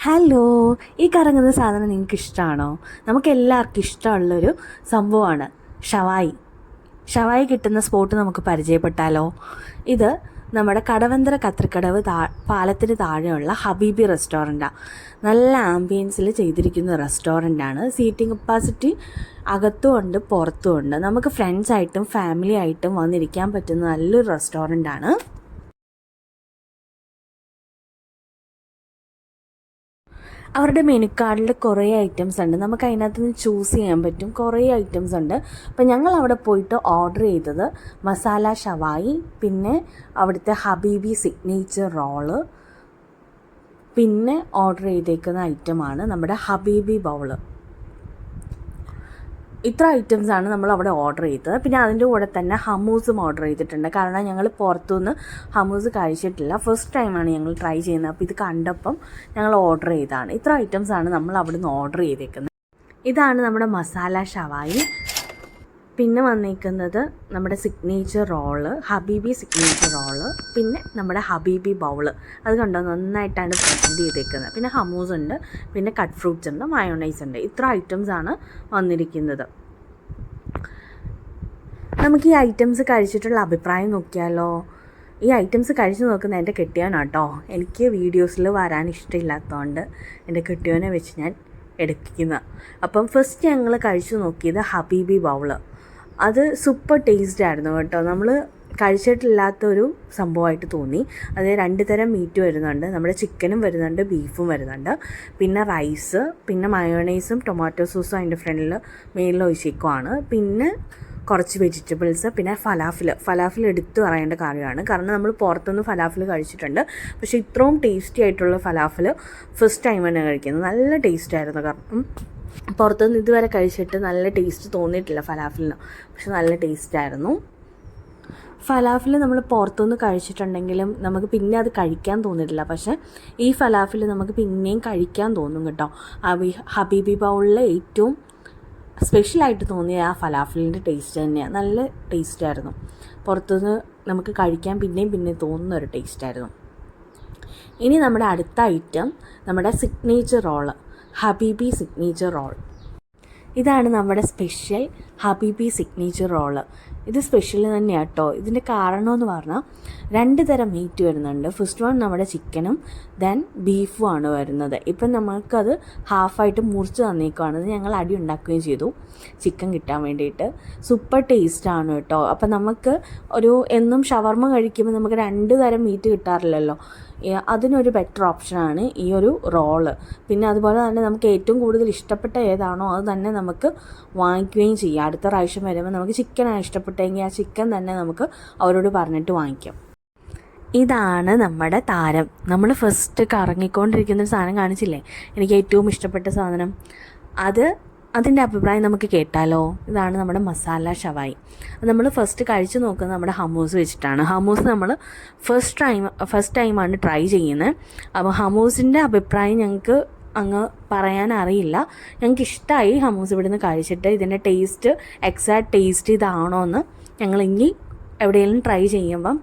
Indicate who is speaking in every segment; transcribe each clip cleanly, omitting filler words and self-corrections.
Speaker 1: Hello, ഈ കറങ്ങുന്ന സാധനം നിങ്ങൾക്ക് ഇഷ്ടമാണോ? നമുക്ക് എല്ലാവർക്കും ഇഷ്ടമുള്ളൊരു സംഭവമാണ് ഷവായി. ഷവായി കിട്ടുന്ന സ്പോട്ട് നമുക്ക് പരിചയപ്പെട്ടാലോ? ഇത് നമ്മുടെ കടവന്തര കത്രിക്കടവ് പാലത്തിന് താഴെയുള്ള ഹബീബി റെസ്റ്റോറൻറ്റാണ്. നല്ല ആംബിയൻസിൽ ചെയ്തിരിക്കുന്ന റെസ്റ്റോറൻറ്റാണ്. സീറ്റിംഗ് കപ്പാസിറ്റി അകത്തും ഉണ്ട് പുറത്തും ഉണ്ട്. നമുക്ക് ഫ്രണ്ട്സായിട്ടും ഫാമിലി ആയിട്ടും വന്നിരിക്കാൻ പറ്റുന്ന നല്ലൊരു റെസ്റ്റോറൻറ്റാണ്. അവരുടെ മെനു കാർഡിൽ കുറേ ഐറ്റംസ് ഉണ്ട്. നമുക്ക് അതിനകത്ത് നിന്ന് ചൂസ് ചെയ്യാൻ പറ്റും. കുറേ ഐറ്റംസ് ഉണ്ട്. അപ്പോൾ ഞങ്ങൾ അവിടെ പോയിട്ട് ഓർഡർ ചെയ്തത് മസാല ഷവായി, പിന്നെ അവിടുത്തെ ഹബീബി സിഗ്നേച്ചർ റോള്, പിന്നെ ഓർഡർ ചെയ്തേക്കുന്ന ഐറ്റമാണ് നമ്മുടെ ഹബീബി ബൗള്. ഇത്ര ഐറ്റംസാണ് നമ്മൾ അവിടെ ഓർഡർ ചെയ്തത്. പിന്നെ അതിൻ്റെ കൂടെ തന്നെ ഹമൂസും ഓർഡർ ചെയ്തിട്ടുണ്ട്. കാരണം ഞങ്ങൾ പുറത്തുനിന്ന് ഹമൂസ് കഴിച്ചിട്ടില്ല. ഫസ്റ്റ് ടൈമാണ് ഞങ്ങൾ ട്രൈ ചെയ്യുന്നത്. അപ്പോൾ ഇത് കണ്ടപ്പം ഞങ്ങൾ ഓർഡർ ചെയ്തതാണ്. ഇത്ര ഐറ്റംസാണ് നമ്മൾ അവിടെ നിന്ന് ഓർഡർ ചെയ്തേക്കുന്നത്. ഇതാണ് നമ്മുടെ മസാല ഷവായി. പിന്നെ വന്നിരിക്കുന്നത് നമ്മുടെ സിഗ്നേച്ചർ റോള്, ഹബീബി സിഗ്നേച്ചർ റോള്, പിന്നെ നമ്മുടെ ഹബീബി ബൗള്. അത് കണ്ടോ, നന്നായിട്ടാണ് പ്രസൻറ്റ് ചെയ്തേക്കുന്നത്. പിന്നെ ഹമൂസ് ഉണ്ട്, പിന്നെ കട്ട് ഫ്രൂട്ട്സ് ഉണ്ട്, മയോണൈസ് ഉണ്ട്. ഇത്ര ഐറ്റംസാണ് വന്നിരിക്കുന്നത്. നമുക്ക് ഈ ഐറ്റംസ് കഴിച്ചിട്ടുള്ള അഭിപ്രായം നോക്കിയാലോ? ഈ ഐറ്റംസ് കഴിച്ച് നോക്കുന്ന എൻ്റെ കെട്ടിയോനാട്ടോ. എനിക്ക് വീഡിയോസിൽ വരാൻ ഇഷ്ടമില്ലാത്തതുകൊണ്ട് എൻ്റെ കെട്ടിയോനെ വെച്ച് ഞാൻ എടുക്കുന്ന. അപ്പം ഫസ്റ്റ് ഞങ്ങൾ കഴിച്ചു നോക്കിയത് ഹബീബി ബൗള്. അത് സൂപ്പർ ടേസ്റ്റ് ആയിരുന്നു കേട്ടോ. നമ്മൾ കഴിച്ചിട്ടില്ലാത്തൊരു സംഭവമായിട്ട് തോന്നി. അത് 2 തരം മീറ്റ് വരുന്നുണ്ട്. നമ്മുടെ ചിക്കനും വരുന്നുണ്ട്, ബീഫും വരുന്നുണ്ട്. പിന്നെ റൈസ്, പിന്നെ മയോണൈസും ടൊമാറ്റോ സോസും അതിൻ്റെ ഫ്രണ്ടിൽ മേളിൽ ഒഴിച്ചേക്കുവാണ്. പിന്നെ കുറച്ച് വെജിറ്റബിൾസ്, പിന്നെ ഫലാഫിൽ എടുത്തു പറയേണ്ട കാര്യമാണ്. കാരണം നമ്മൾ പുറത്തുനിന്ന് ഫലാഫിൽ കഴിച്ചിട്ടുണ്ട്. പക്ഷേ ഇത്രയും ടേസ്റ്റി ആയിട്ടുള്ള ഫലാഫിൽ ഫസ്റ്റ് ടൈമാണ് കഴിക്കുന്നത്. നല്ല ടേസ്റ്റായിരുന്നു. കാരണം പുറത്തുനിന്ന് ഇതുവരെ കഴിച്ചിട്ട് നല്ല ടേസ്റ്റ് തോന്നിയിട്ടില്ല ഫലാഫിലിന്. പക്ഷെ നല്ല ടേസ്റ്റായിരുന്നു. ഫലാഫിൽ നമ്മൾ പുറത്തുനിന്ന് കഴിച്ചിട്ടുണ്ടെങ്കിലും നമുക്ക് പിന്നെ അത് കഴിക്കാൻ തോന്നിയിട്ടില്ല. പക്ഷേ ഈ ഫലാഫിൽ നമുക്ക് പിന്നെയും കഴിക്കാൻ തോന്നും കേട്ടോ. ഹബീബി ബൗളിലെ ഏറ്റവും സ്പെഷ്യലായിട്ട് തോന്നിയ ആ ഫലാഫിലിൻ്റെ ടേസ്റ്റ് തന്നെയാണ്. നല്ല ടേസ്റ്റായിരുന്നു. പുറത്തുനിന്ന് നമുക്ക് കഴിക്കാൻ പിന്നെയും തോന്നുന്ന ഒരു ടേസ്റ്റായിരുന്നു. ഇനി നമ്മുടെ അടുത്ത ഐറ്റം നമ്മുടെ സിഗ്നേച്ചർ റോള്, ഹബീബി സിഗ്നേച്ചർ റോൾ. ഇതാണ് നമ്മുടെ സ്പെഷ്യൽ ഹബീബി സിഗ്നേച്ചർ റോള്. ഇത് സ്പെഷ്യൽ തന്നെയാണ് കേട്ടോ. ഇതിൻ്റെ കാരണമെന്ന് പറഞ്ഞാൽ 2 തരം മീറ്റ് വരുന്നുണ്ട്. ഫസ്റ്റ് വൺ നമ്മുടെ ചിക്കനും ദെൻ ബീഫും ആണ് വരുന്നത്. ഇപ്പം നമ്മൾക്കത് ഹാഫായിട്ട് മുറിച്ച് തന്നേക്കുവാണ്. ഞങ്ങൾ അടി ഉണ്ടാക്കുകയും ചെയ്തു ചിക്കൻ കിട്ടാൻ വേണ്ടിയിട്ട്. സൂപ്പർ ടേസ്റ്റാണ് കേട്ടോ. അപ്പം നമുക്ക് എന്നും ഷവർമ കഴിക്കുമ്പോൾ നമുക്ക് 2 തരം മീറ്റ് കിട്ടാറില്ലല്ലോ. അതിനൊരു ബെറ്റർ ഓപ്ഷനാണ് ഈ ഒരു റോള്. പിന്നെ അതുപോലെ തന്നെ നമുക്ക് ഏറ്റവും കൂടുതൽ ഇഷ്ടപ്പെട്ട ഏതാണോ അത് തന്നെ നമുക്ക് വാങ്ങിക്കുകയും ചെയ്യാം. അടുത്ത പ്രാവശ്യം വരുമ്പോൾ നമുക്ക് ചിക്കനാണ് ഇഷ്ടപ്പെട്ടെങ്കിൽ ആ ചിക്കൻ തന്നെ നമുക്ക് അവരോട് പറഞ്ഞിട്ട് വാങ്ങിക്കാം. ഇതാണ് നമ്മുടെ താരം. നമ്മൾ ഫസ്റ്റ് കറങ്ങിക്കൊണ്ടിരിക്കുന്ന സാധനം കാണിച്ചില്ലേ, എനിക്ക് ഏറ്റവും ഇഷ്ടപ്പെട്ട സാധനം. അതിൻ്റെ അഭിപ്രായം നമുക്ക് കേട്ടാലോ? ഇതാണ് നമ്മുടെ മസാല ഷവായി. നമ്മൾ ഫസ്റ്റ് കഴിച്ച് നോക്കുന്നത് നമ്മുടെ ഹമൂസ് വെച്ചിട്ടാണ്. ഹമൂസ് നമ്മൾ ഫസ്റ്റ് ടൈമാണ് ട്രൈ ചെയ്യുന്നത്. അപ്പോൾ ഹമൂസിൻ്റെ അഭിപ്രായം ഞങ്ങൾക്ക് അങ്ങ് പറയാൻ അറിയില്ല. ഞങ്ങൾക്ക് ഇഷ്ടമായി ഹമൂസ് ഇവിടുന്ന് കഴിച്ചിട്ട്. ഇതിൻ്റെ ടേസ്റ്റ്, എക്സാക്ട് ടേസ്റ്റ് ഇതാണോ എന്ന് ഞങ്ങൾ ഇനി എവിടെയെങ്കിലും ട്രൈ ചെയ്യുമ്പം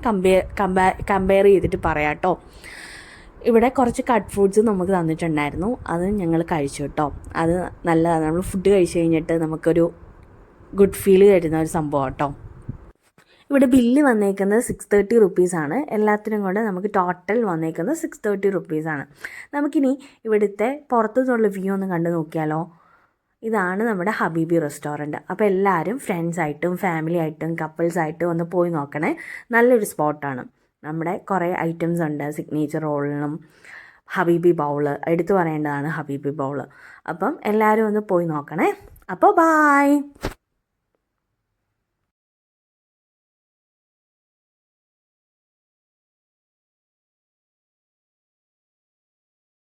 Speaker 1: കമ്പയർ ചെയ്തിട്ട് പറയാം കേട്ടോ. ഇവിടെ കുറച്ച് കട്ട് ഫ്രൂട്ട്സ് നമുക്ക് തന്നിട്ടുണ്ടായിരുന്നു. അത് ഞങ്ങൾ കഴിച്ചു കേട്ടോ. അത് നല്ലതാണ്. നമ്മൾ ഫുഡ് കഴിച്ച് കഴിഞ്ഞിട്ട് നമുക്കൊരു ഗുഡ് ഫീൽ തരുന്ന ഒരു സംഭവം കേട്ടോ. ഇവിടെ ബില്ല് വന്നേക്കുന്നത് 630 റുപ്പീസാണ്. എല്ലാത്തിനും കൂടെ നമുക്ക് ടോട്ടൽ വന്നേക്കുന്നത് 630 റുപ്പീസാണ്. നമുക്കിനി ഇവിടുത്തെ പുറത്തുനിന്നുള്ള വ്യൂ ഒന്ന് കണ്ടു നോക്കിയാലോ? ഇതാണ് നമ്മുടെ ഹബീബി റെസ്റ്റോറൻറ്റ്. അപ്പോൾ എല്ലാവരും ഫ്രണ്ട്സായിട്ടും ഫാമിലി ആയിട്ടും കപ്പിൾസായിട്ടും ഒന്ന് പോയി നോക്കണേ. നല്ലൊരു സ്പോട്ടാണ്. നമ്മുടെ കുറേ ഐറ്റംസ് ഉണ്ട്. സിഗ്നേച്ചർ റോളിനും ഹബീബി ബൗള് എടുത്തു പറയേണ്ടതാണ് ഹബീബി ബൗള്. അപ്പം എല്ലാവരും ഒന്ന് പോയി നോക്കണേ. അപ്പോൾ ബായ്.